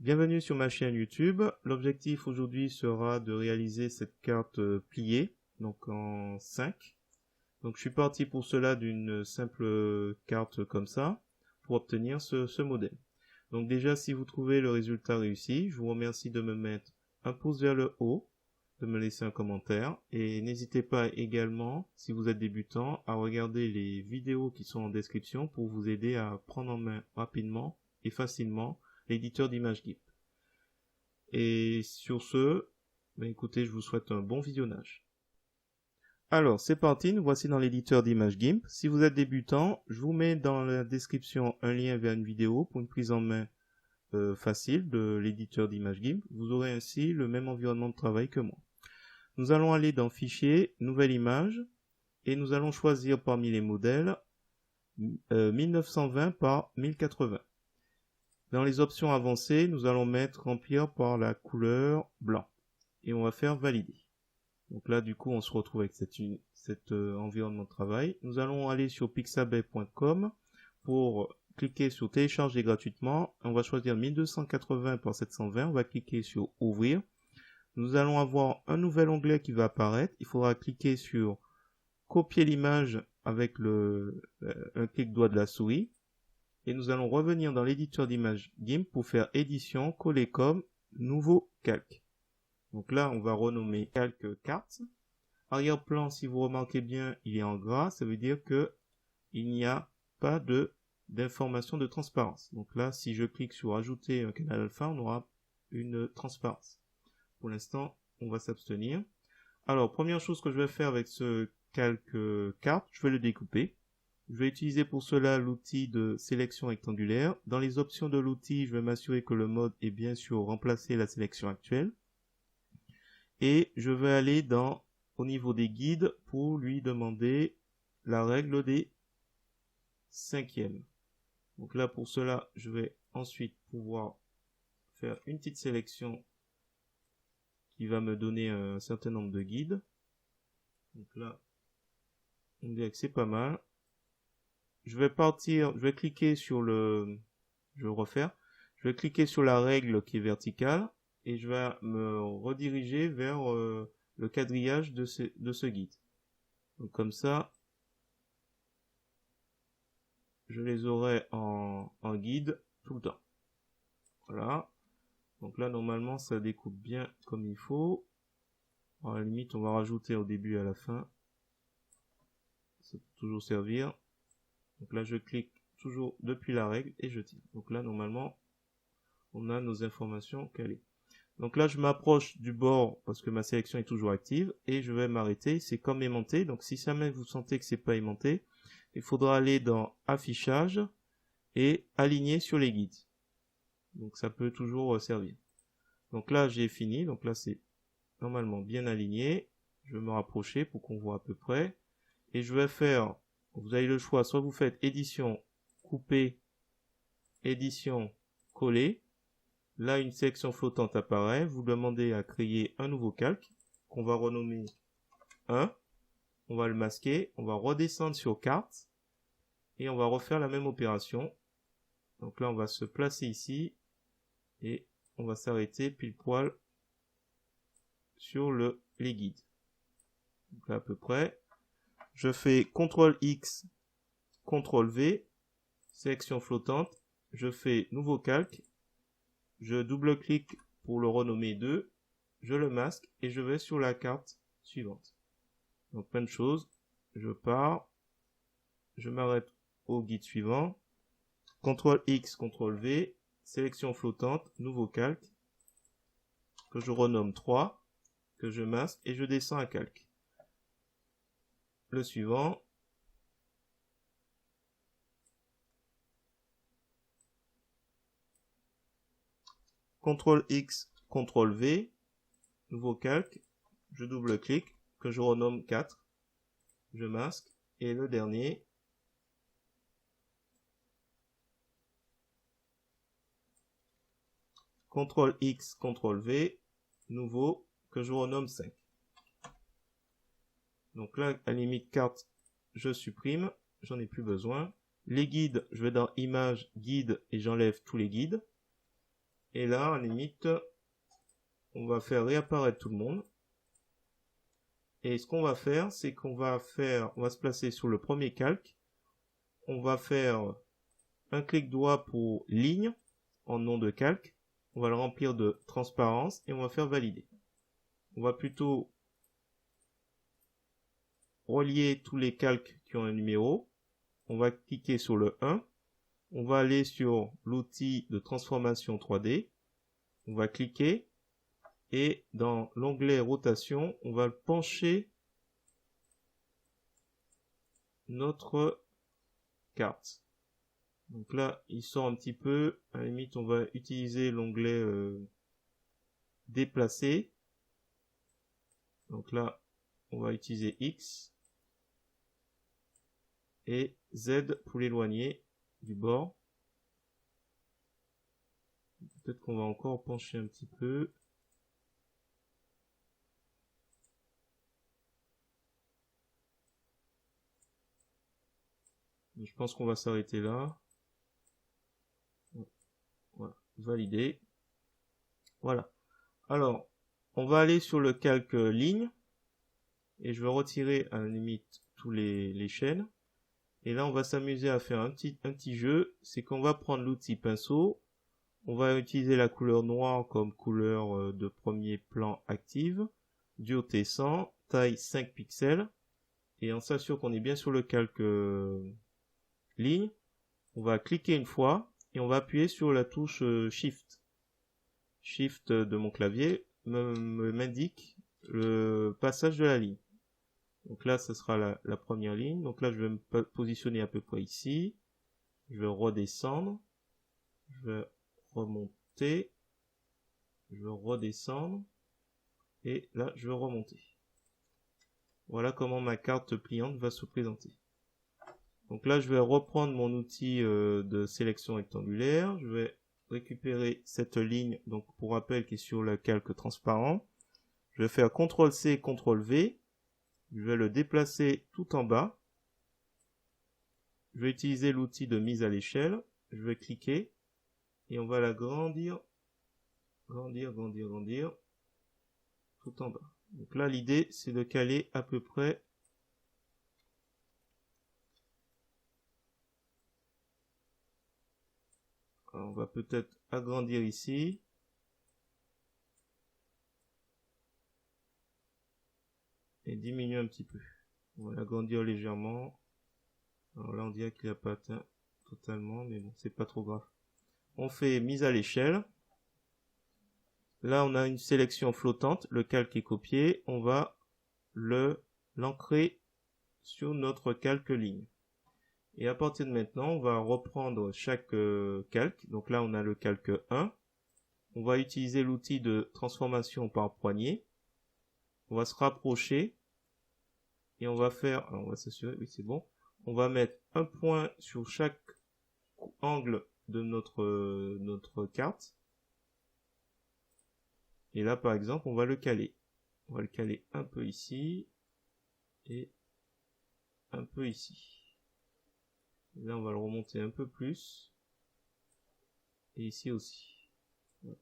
Bienvenue sur ma chaîne YouTube. L'objectif aujourd'hui sera de réaliser cette carte pliée, donc en 5. Donc je suis parti pour cela d'une simple carte comme ça, pour obtenir ce modèle. Donc déjà, si vous trouvez le résultat réussi, je vous remercie de me mettre un pouce vers le haut, de me laisser un commentaire, et n'hésitez pas également, si vous êtes débutant, à regarder les vidéos qui sont en description pour vous aider à prendre en main rapidement et facilement l'éditeur d'image GIMP. Et sur ce, écoutez, je vous souhaite un bon visionnage. Alors, c'est parti, nous voici dans l'éditeur d'image GIMP. Si vous êtes débutant, je vous mets dans la description un lien vers une vidéo pour une prise en main facile de l'éditeur d'image GIMP. Vous aurez ainsi le même environnement de travail que moi. Nous allons aller dans Fichier, Nouvelle image, et nous allons choisir parmi les modèles 1920 par 1080. Dans les options avancées, nous allons mettre remplir par la couleur blanc. Et on va faire valider. Donc là, du coup, on se retrouve avec cet environnement de travail. Nous allons aller sur pixabay.com pour cliquer sur télécharger gratuitement. On va choisir 1280 par 720. On va cliquer sur ouvrir. Nous allons avoir un nouvel onglet qui va apparaître. Il faudra cliquer sur copier l'image avec un clic droit de la souris. Et nous allons revenir dans l'éditeur d'image GIMP pour faire édition, coller comme, nouveau calque. Donc là, on va renommer calque carte. Arrière-plan, si vous remarquez bien, il est en gras. Ça veut dire que il n'y a pas d'information de transparence. Donc là, si je clique sur ajouter un canal alpha, on aura une transparence. Pour l'instant, on va s'abstenir. Alors, première chose que je vais faire avec ce calque carte, je vais le découper. Je vais utiliser pour cela l'outil de sélection rectangulaire. Dans les options de l'outil, je vais m'assurer que le mode est bien sûr remplacer la sélection actuelle. Et je vais aller au niveau des guides pour lui demander la règle des cinquièmes. Donc là, pour cela, je vais ensuite pouvoir faire une petite sélection qui va me donner un certain nombre de guides. Donc là, on dirait que c'est pas mal. Je vais cliquer sur je vais refaire. Je vais cliquer sur la règle qui est verticale et je vais me rediriger vers le quadrillage de ce guide. Donc comme ça, je les aurai en guide tout le temps. Voilà. Donc là, normalement, ça découpe bien comme il faut. À la limite, on va rajouter au début et à la fin. Ça peut toujours servir. Donc là, je clique toujours depuis la règle et je tire. Donc là, normalement, on a nos informations calées. Donc là, je m'approche du bord parce que ma sélection est toujours active et je vais m'arrêter. C'est comme aimanté. Donc si jamais vous sentez que c'est pas aimanté, il faudra aller dans affichage et aligner sur les guides. Donc ça peut toujours servir. Donc là, j'ai fini. Donc là, c'est normalement bien aligné. Je vais me rapprocher pour qu'on voit à peu près. Et je vais faire, vous avez le choix, soit vous faites édition, couper, édition, coller. Là, une section flottante apparaît. Vous demandez à créer un nouveau calque qu'on va renommer 1. On va le masquer. On va redescendre sur carte. Et on va refaire la même opération. Donc là, on va se placer ici. Et on va s'arrêter pile poil sur les guides. Donc là, à peu près. Je fais CTRL X, CTRL V, sélection flottante. Je fais nouveau calque. Je double-clique pour le renommer 2. Je le masque et je vais sur la carte suivante. Donc, même chose. Je pars. Je m'arrête au guide suivant. CTRL X, CTRL V, sélection flottante, nouveau calque, que je renomme 3, que je masque et je descends à calque. Le suivant. CTRL X, CTRL V, nouveau calque, je double-clique, que je renomme 4, je masque, et le dernier. CTRL X, CTRL V, nouveau, que je renomme 5. Donc là, à la limite carte, je supprime, j'en ai plus besoin. Les guides, je vais dans Images, Guides, et j'enlève tous les guides. Et là, à la limite, on va faire réapparaître tout le monde. Et ce qu'on va faire, c'est qu'on va se placer sur le premier calque. On va faire un clic droit pour ligne en nom de calque. On va le remplir de transparence et on va faire valider. On va plutôt relier tous les calques qui ont un numéro. On va cliquer sur le 1. On va aller sur l'outil de transformation 3D. On va cliquer et dans l'onglet rotation, on va pencher notre carte. Donc là, il sort un petit peu. À la limite, on va utiliser l'onglet déplacer. Donc là, on va utiliser X et Z pour l'éloigner du bord. Peut-être qu'on va encore pencher un petit peu. Je pense qu'on va s'arrêter là. Voilà, valider. Voilà. Alors, on va aller sur le calque ligne. Et je vais retirer à la limite tous les chaînes. Et là, on va s'amuser à faire un petit jeu. C'est qu'on va prendre l'outil pinceau. On va utiliser la couleur noire comme couleur de premier plan active. Dureté 100, taille 5 pixels. Et on s'assure qu'on est bien sur le calque ligne. On va cliquer une fois et on va appuyer sur la touche Shift. Shift de mon clavier m'indique le passage de la ligne. Donc là, ce sera la première ligne. Donc là, je vais me positionner à peu près ici. Je vais redescendre. Je vais remonter. Je vais redescendre. Et là, je vais remonter. Voilà comment ma carte pliante va se présenter. Donc là, je vais reprendre mon outil de sélection rectangulaire. Je vais récupérer cette ligne, donc pour rappel, qui est sur le calque transparent. Je vais faire CTRL-C, CTRL-V. Je vais le déplacer tout en bas. Je vais utiliser l'outil de mise à l'échelle. Je vais cliquer et on va l'agrandir, grandir tout en bas. Donc là, l'idée, c'est de caler à peu près alors, on va peut-être agrandir ici. Et diminuer un petit peu. On va l'agrandir légèrement. Alors là, on dirait qu'il n'a pas atteint totalement, mais bon, c'est pas trop grave. On fait mise à l'échelle. Là, on a une sélection flottante. Le calque est copié. On va l'ancrer sur notre calque ligne. Et à partir de maintenant, on va reprendre chaque calque. Donc là, on a le calque 1. On va utiliser l'outil de transformation par poignée. On va se rapprocher. Et on va faire, alors on va s'assurer, oui c'est bon. On va mettre un point sur chaque angle de notre carte. Et là par exemple, on va le caler. On va le caler un peu ici. Et un peu ici. Et là on va le remonter un peu plus. Et ici aussi. Voilà.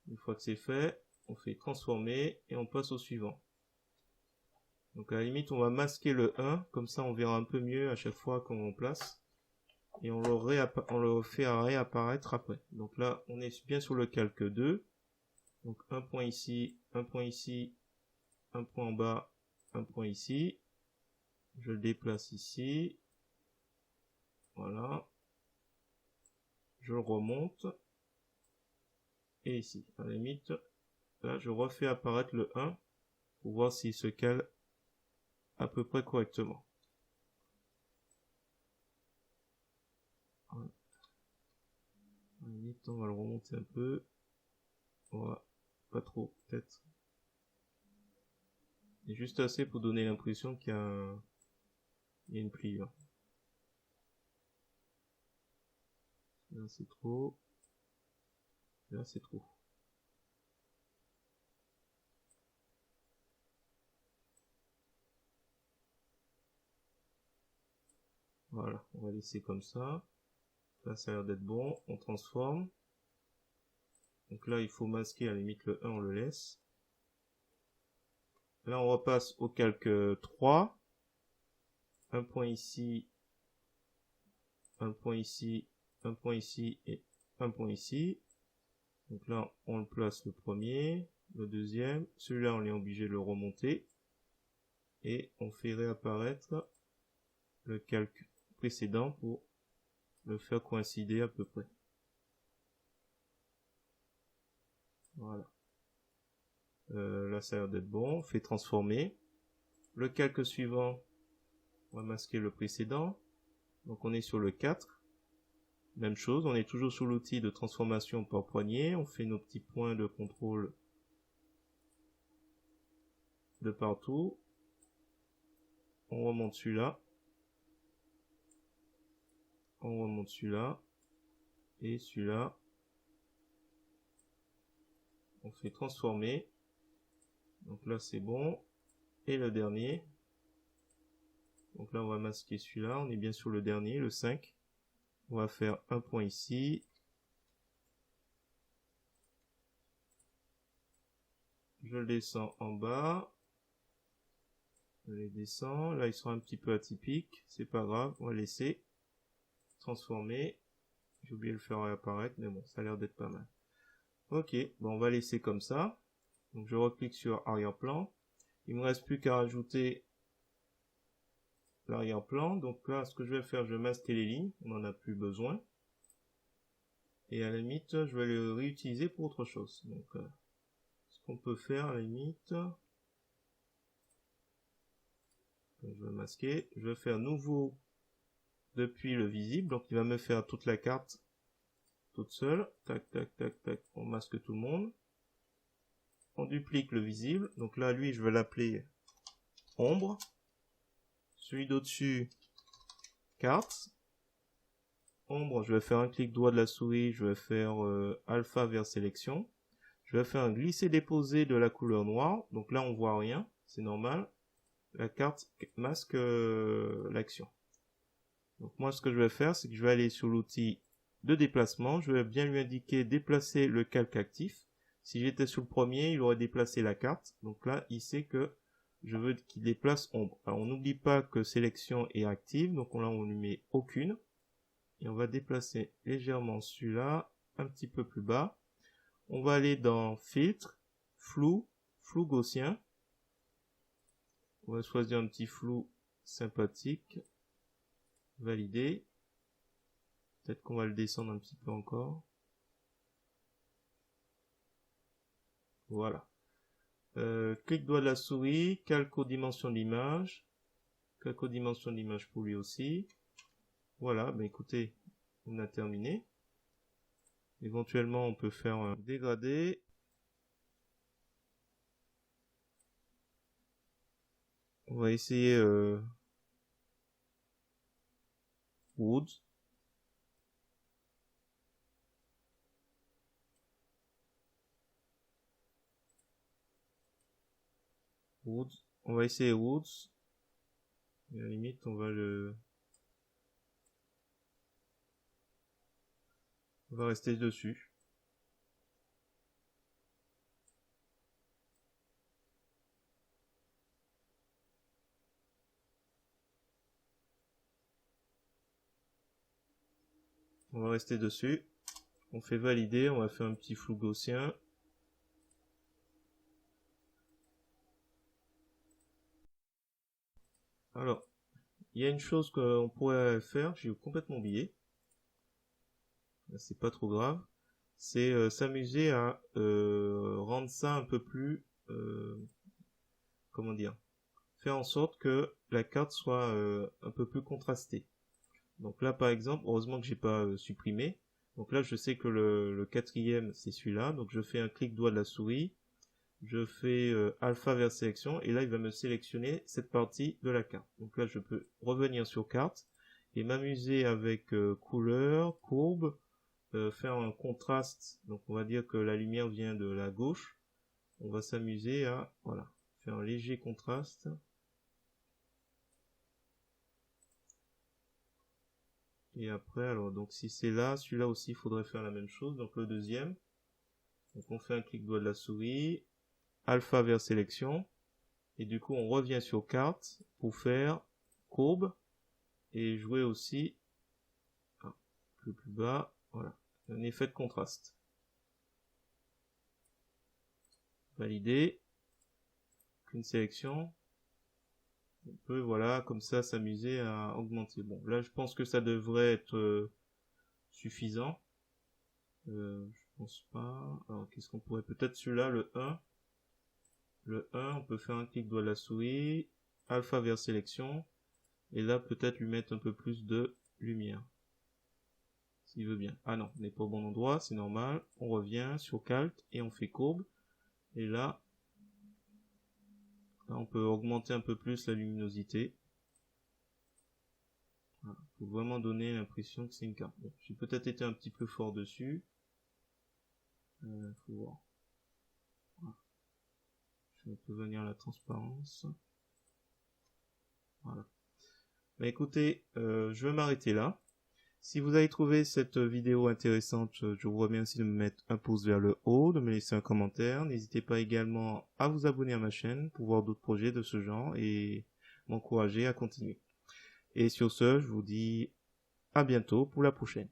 Une fois que c'est fait, on fait transformer et on passe au suivant. Donc à la limite, on va masquer le 1, comme ça on verra un peu mieux à chaque fois qu'on place. Et on le fait réapparaître après. Donc là, on est bien sur le calque 2. Donc un point ici, un point ici, un point en bas, un point ici. Je le déplace ici. Voilà. Je le remonte. Et ici, à la limite, là je refais apparaître le 1 pour voir s'il se cale à peu près correctement. Voilà. À la limite, on va le remonter un peu. Voilà. Pas trop, peut-être. Et juste assez pour donner l'impression qu'il y a une pliure. Là c'est trop. Là c'est trop. Voilà, on va laisser comme ça. Là ça a l'air d'être bon. On transforme. Donc là, il faut masquer, à la limite, le 1, on le laisse. Là, on repasse au calque 3. Un point ici, un point ici, un point ici et un point ici. Donc là, on le place le premier, le deuxième. Celui-là, on est obligé de le remonter. Et on fait réapparaître le calque précédent pour le faire coïncider à peu près. Voilà. Là, ça a l'air d'être bon. On fait transformer. Le calque suivant, on va masquer le précédent. Donc on est sur le 4. Même chose, on est toujours sur l'outil de transformation par poignée. On fait nos petits points de contrôle de partout. On remonte celui-là. On remonte celui-là. Et celui-là. On fait transformer. Donc là c'est bon. Et le dernier. Donc là on va masquer celui-là. On est bien sur le dernier, le 5. On va faire un point ici. Je le descends en bas. Je les descends. Là, ils sont un petit peu atypiques. C'est pas grave. On va laisser. Transformer. J'ai oublié de le faire réapparaître, mais bon, ça a l'air d'être pas mal. Ok, bon, on va laisser comme ça. Donc, je reclique sur arrière-plan. Il me reste plus qu'à rajouter l'arrière-plan. Donc là, ce que je vais faire, je vais masquer les lignes. On n'en a plus besoin. Et à la limite, je vais le réutiliser pour autre chose. Donc, ce qu'on peut faire à la limite... Je vais masquer. Je vais faire nouveau depuis le visible. Donc, il va me faire toute la carte toute seule. Tac, tac, tac, tac. On masque tout le monde. On duplique le visible. Donc là, lui, je vais l'appeler ombre. Celui d'au-dessus, carte. Ombre, je vais faire un clic droit de la souris. Je vais faire alpha vers sélection. Je vais faire un glisser-déposer de la couleur noire. Donc là, on voit rien. C'est normal. La carte masque l'action. Donc moi, ce que je vais faire, c'est que je vais aller sur l'outil de déplacement. Je vais bien lui indiquer déplacer le calque actif. Si j'étais sur le premier, il aurait déplacé la carte. Donc là, il sait que je veux qu'il déplace ombre. Alors on n'oublie pas que sélection est active. Donc là, on lui met aucune. Et on va déplacer légèrement celui-là, un petit peu plus bas. On va aller dans filtre, flou, flou gaussien. On va choisir un petit flou sympathique. Valider. Peut-être qu'on va le descendre un petit peu encore. Voilà. Clic droit de la souris, calque aux dimensions de l'image. Calque aux dimensions de l'image pour lui aussi. Voilà, ben écoutez, on a terminé. Éventuellement, on peut faire un dégradé. On va essayer Wood. Woods. On va essayer Woods. Et à la limite, on va rester dessus. On va rester dessus. On fait valider. On va faire un petit flou gaussien. Alors, il y a une chose qu'on pourrait faire, j'ai complètement oublié. C'est pas trop grave. C'est s'amuser à rendre ça un peu plus, comment dire, faire en sorte que la carte soit un peu plus contrastée. Donc là, par exemple, heureusement que j'ai pas supprimé. Donc là, je sais que le quatrième, c'est celui-là. Donc je fais un clic droit de la souris. Je fais alpha vers sélection. Et là, il va me sélectionner cette partie de la carte. Donc là, je peux revenir sur carte et m'amuser avec couleur, courbe, faire un contraste. Donc on va dire que la lumière vient de la gauche. On va s'amuser à voilà, faire un léger contraste. Et après, alors donc si c'est là, celui-là aussi, il faudrait faire la même chose. Donc le deuxième. Donc on fait un clic droit de la souris, alpha vers sélection, et du coup on revient sur carte pour faire courbe, et jouer aussi, plus bas, voilà, un effet de contraste. Valider, une sélection, on peut voilà comme ça s'amuser à augmenter. Bon là je pense que ça devrait être suffisant. Je pense pas. Alors qu'est-ce qu'on pourrait, peut-être celui-là, le 1. Le 1, on peut faire un clic droit de la souris, alpha vers sélection, et là peut-être lui mettre un peu plus de lumière. S'il veut bien. Ah non, on n'est pas au bon endroit, c'est normal. On revient sur Calt et on fait courbe. Et là, on peut augmenter un peu plus la luminosité. Voilà. Faut vraiment donner l'impression que c'est une carte. Bon, j'ai peut-être été un petit peu fort dessus. Faut voir. Voilà. Je vais venir la transparence. Voilà. Bah écoutez, je vais m'arrêter là. Si vous avez trouvé cette vidéo intéressante, je vous remercie de me mettre un pouce vers le haut, de me laisser un commentaire. N'hésitez pas également à vous abonner à ma chaîne pour voir d'autres projets de ce genre et m'encourager à continuer. Et sur ce, je vous dis à bientôt pour la prochaine.